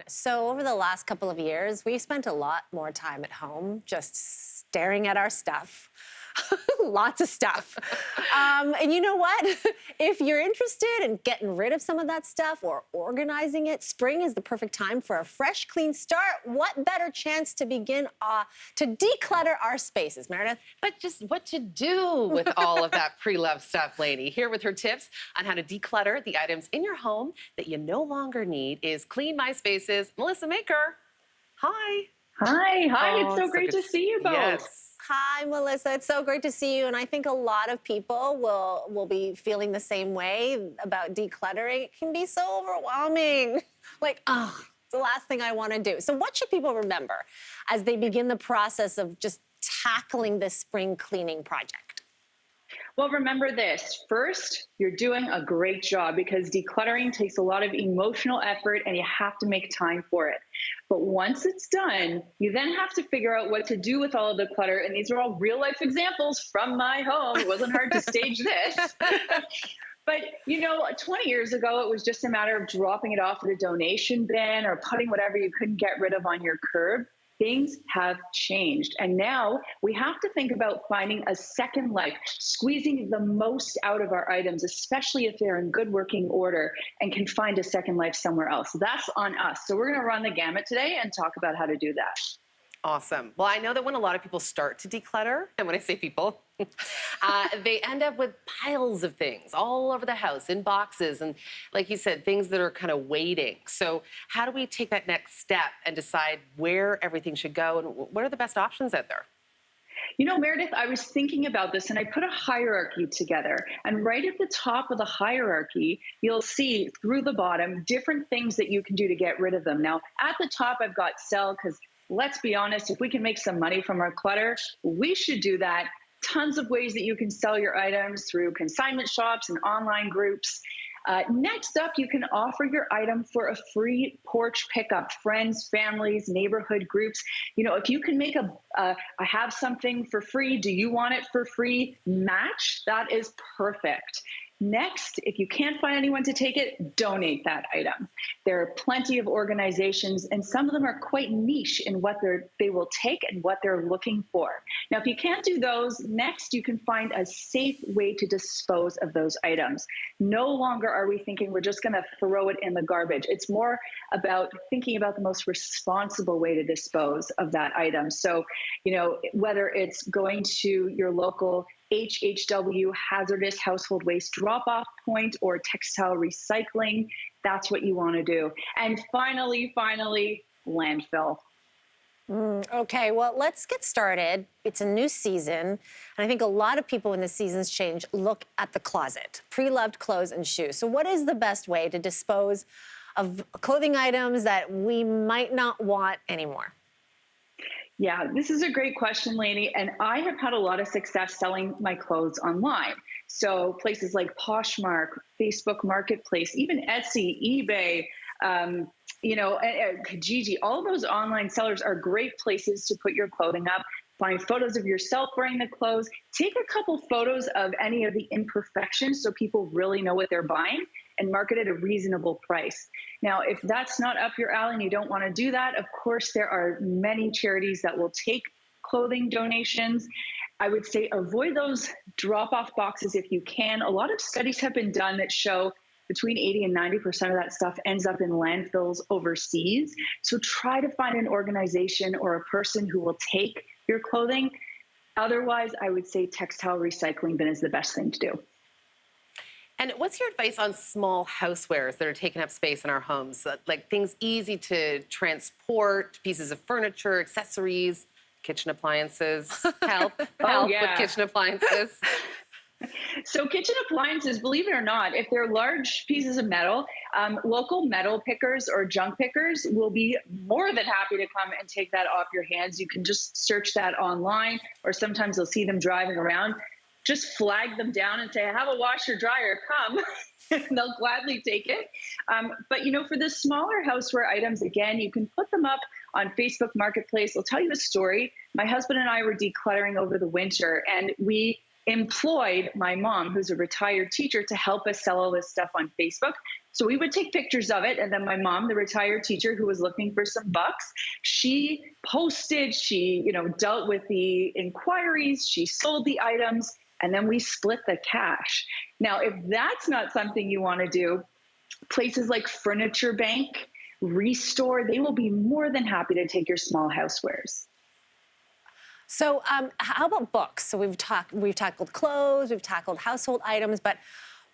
So over the last couple of years, we've spent a lot more time at home just staring at our stuff. Lots of stuff. And you know what? If you're interested in getting rid of some of that stuff or organizing it, spring is the perfect time for a fresh, clean start. What better chance to begin to declutter our spaces, Meredith? But just what to do with all of that pre-loved stuff, Lainey. Here with her tips on how to declutter the items in your home that you no longer need is Clean My Spaces, Melissa Maker. Hi. Hi. It's so great to see you both. Yes. Hi, Melissa. It's so great to see you. And I think a lot of people will be feeling the same way about decluttering. It can be so overwhelming. Like, it's the last thing I want to do. So what should people remember as they begin the process of just tackling this spring cleaning project? Well, remember this. First, you're doing a great job because decluttering takes a lot of emotional effort and you have to make time for it. But once it's done, you then have to figure out what to do with all of the clutter. And these are all real life examples from my home. It wasn't hard to stage this. But, 20 years ago, it was just a matter of dropping it off at a donation bin or putting whatever you couldn't get rid of on your curb. Things have changed. And now we have to think about finding a second life, squeezing the most out of our items, especially if they're in good working order and can find a second life somewhere else. That's on us. So we're going to run the gamut today and talk about how to do that. Awesome. Well, I know that when a lot of people start to declutter, and when I say people, they end up with piles of things all over the house in boxes. And like you said, things that are kind of waiting. So how do we take that next step and decide where everything should go and what are the best options out there? Meredith, I was thinking about this and I put a hierarchy together. And right at the top of the hierarchy, you'll see through the bottom different things that you can do to get rid of them. Now, at the top, I've got sell because let's be honest, if we can make some money from our clutter, we should do that. Tons of ways that you can sell your items through consignment shops and online groups. Next up, you can offer your item for a free porch pickup. Friends, families, neighborhood groups. If you can make I have something for free, do you want it for free match? That is perfect. Next, if you can't find anyone to take it, donate that item. There are plenty of organizations, and some of them are quite niche in what they will take and what they're looking for. Now, if you can't do those, next you can find a safe way to dispose of those items. No longer are we thinking we're just going to throw it in the garbage. It's more about thinking about the most responsible way to dispose of that item. So, whether it's going to your local HHW, hazardous household waste drop-off point, or textile recycling, that's what you want to do. And finally, landfill. Okay, well, let's get started. It's a new season, and I think a lot of people when the seasons change look at the closet, pre-loved clothes and shoes. So what is the best way to dispose of clothing items that we might not want anymore? Yeah, this is a great question, Lainey, and I have had a lot of success selling my clothes online. So places like Poshmark, Facebook Marketplace, even Etsy, eBay, Kijiji, all those online sellers are great places to put your clothing up. Find photos of yourself wearing the clothes. Take a couple photos of any of the imperfections so people really know what they're buying and market at a reasonable price. Now, if that's not up your alley and you don't want to do that, of course, there are many charities that will take clothing donations. I would say avoid those drop-off boxes if you can. A lot of studies have been done that show between 80 and 90% of that stuff ends up in landfills overseas. So try to find an organization or a person who will take your clothing. Otherwise, I would say textile recycling bin is the best thing to do. And what's your advice on small housewares that are taking up space in our homes? Like things easy to transport, pieces of furniture, accessories, kitchen appliances. Help with kitchen appliances. So kitchen appliances, believe it or not, if they're large pieces of metal, local metal pickers or junk pickers will be more than happy to come and take that off your hands. You can just search that online, or sometimes you'll see them driving around. Just flag them down and say, I have a washer dryer, come. And they'll gladly take it. But for the smaller houseware items, again, you can put them up on Facebook Marketplace. I'll tell you a story. My husband and I were decluttering over the winter, and we employed my mom, who's a retired teacher, to help us sell all this stuff on Facebook. So we would take pictures of it. And then my mom, the retired teacher who was looking for some bucks, she posted, she, dealt with the inquiries, she sold the items, and then we split the cash. Now, if that's not something you want to do, places like Furniture Bank, Restore, they will be more than happy to take your small housewares. So how about books? So we've tackled clothes, we've tackled household items, but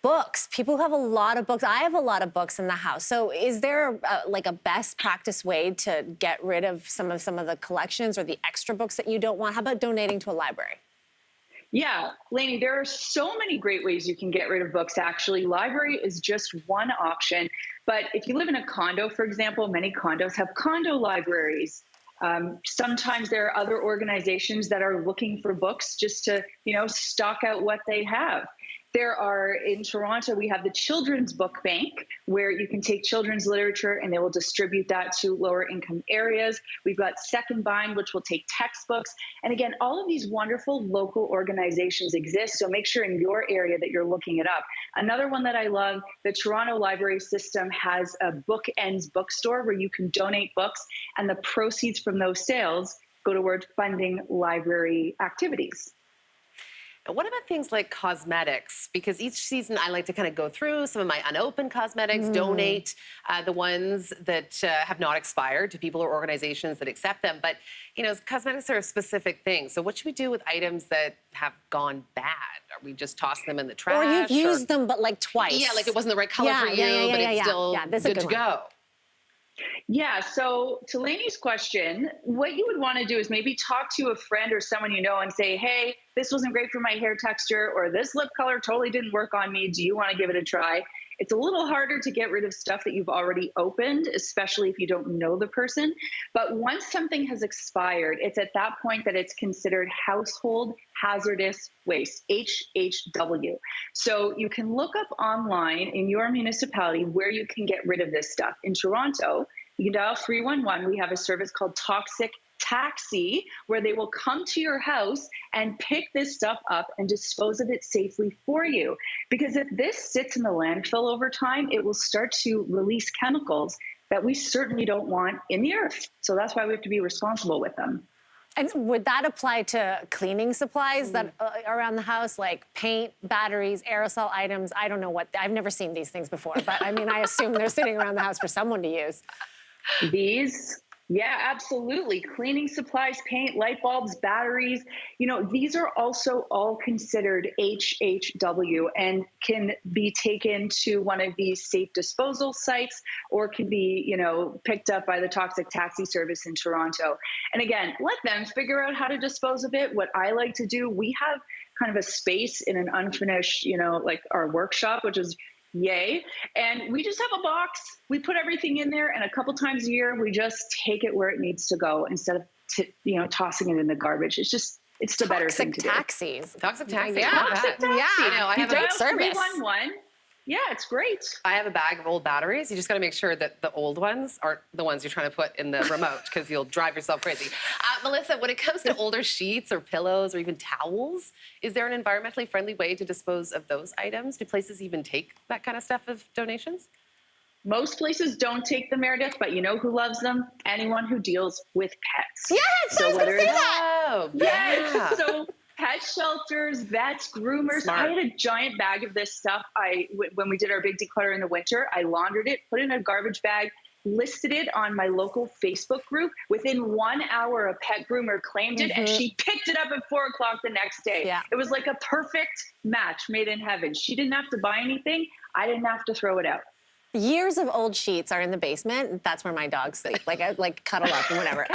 books, people have a lot of books. I have a lot of books in the house. So is there like a best practice way to get rid of some of the collections or the extra books that you don't want? How about donating to a library? Yeah, Lainey, there are so many great ways you can get rid of books, actually. Library is just one option. But if you live in a condo, for example, many condos have condo libraries. Sometimes there are other organizations that are looking for books just to, stock out what they have. There are, in Toronto, we have the Children's Book Bank, where you can take children's literature and they will distribute that to lower income areas. We've got Second Bind, which will take textbooks. And again, all of these wonderful local organizations exist, so make sure in your area that you're looking it up. Another one that I love, the Toronto Library System has a Bookends bookstore where you can donate books, and the proceeds from those sales go toward funding library activities. What about things like cosmetics? Because each season I like to kind of go through some of my unopened cosmetics, donate the ones that have not expired to people or organizations that accept them. But, cosmetics are a specific thing. So what should we do with items that have gone bad? Are we just tossing them in the trash? Or you've used them, but like twice. Yeah, like it wasn't the right color for you, but it's still good to go. Yeah, so to Lainey's question, what you would want to do is maybe talk to a friend or someone you know and say, hey, this wasn't great for my hair texture, or this lip color totally didn't work on me. Do you want to give it a try? It's a little harder to get rid of stuff that you've already opened, especially if you don't know the person. But once something has expired, it's at that point that it's considered household hazardous waste, HHW. So you can look up online in your municipality where you can get rid of this stuff. In Toronto, you can dial 311. We have a service called Toxic Taxi, where they will come to your house and pick this stuff up and dispose of it safely for you. Because if this sits in the landfill over time, it will start to release chemicals that we certainly don't want in the earth. So that's why we have to be responsible with them. And would that apply to cleaning supplies that are around the house, like paint, batteries, aerosol items? I don't know what, I've never seen these things before, but I mean, I assume they're sitting around the house for someone to use. These? Yeah, absolutely. Cleaning supplies, paint, light bulbs, batteries. These are also all considered HHW and can be taken to one of these safe disposal sites or can be, picked up by the Toxic Taxi service in Toronto. And again, let them figure out how to dispose of it. What I like to do, we have kind of a space in an unfinished, like our workshop, which is yay. And we just have a box. We put everything in there, and a couple times a year, we just take it where it needs to go instead of, tossing it in the garbage. It's the better thing to do. Taxis. Toxic taxi. Yeah. Toxic taxi. Yeah. I have a great service. 311. Yeah, it's great. I have a bag of old batteries. You just got to make sure that the old ones aren't the ones you're trying to put in the remote because you'll drive yourself crazy. Melissa, when it comes to older sheets or pillows or even towels, is there an environmentally friendly way to dispose of those items? Do places even take that kind of stuff of donations? Most places don't take them, Meredith, but you know who loves them? Anyone who deals with pets. Yes, I was going to say that. Oh, yeah. So pet shelters, vets, groomers. Smart. I had a giant bag of this stuff. When we did our big declutter in the winter, I laundered it, put it in a garbage bag, listed it on my local Facebook group. Within 1 hour, a pet groomer claimed it, and she picked it up at 4 o'clock the next day. Yeah. It was like a perfect match made in heaven. She didn't have to buy anything. I didn't have to throw it out. Years of old sheets are in the basement. That's where my dogs sleep. I cuddle up and whatever.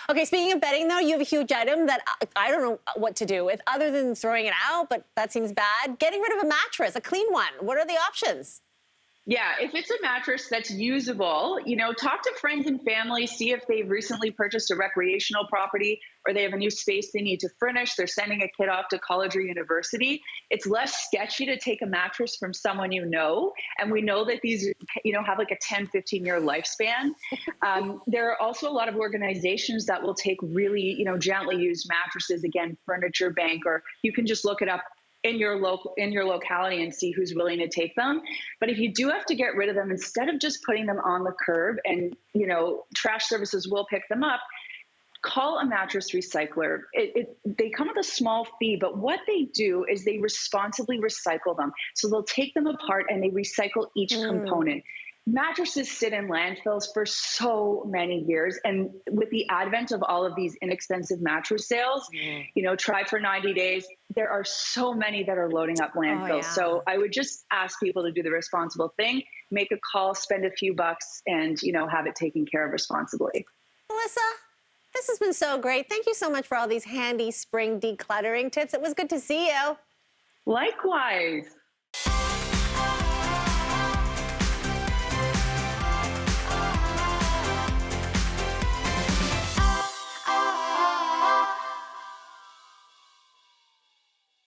Okay, speaking of bedding, though, you have a huge item that I don't know what to do with other than throwing it out, but that seems bad. Getting rid of a mattress, a clean one. What are the options? Yeah, if it's a mattress that's usable, talk to friends and family, see if they've recently purchased a recreational property or they have a new space they need to furnish. They're sending a kid off to college or university. It's less sketchy to take a mattress from someone you know. And we know that these, have like a 10, 15-year lifespan. There are also a lot of organizations that will take really, gently used mattresses, again, Furniture Bank, or you can just look it up in your locality and see who's willing to take them. But if you do have to get rid of them, instead of just putting them on the curb and, trash services will pick them up, call a mattress recycler. They come with a small fee, but what they do is they responsibly recycle them. So they'll take them apart and they recycle each component. Mattresses sit in landfills for so many years. And with the advent of all of these inexpensive mattress sales, try for 90 days, there are so many that are loading up landfills. Oh, yeah. So I would just ask people to do the responsible thing, make a call, spend a few bucks, and, have it taken care of responsibly. Melissa, this has been so great. Thank you so much for all these handy spring decluttering tips. It was good to see you. Likewise.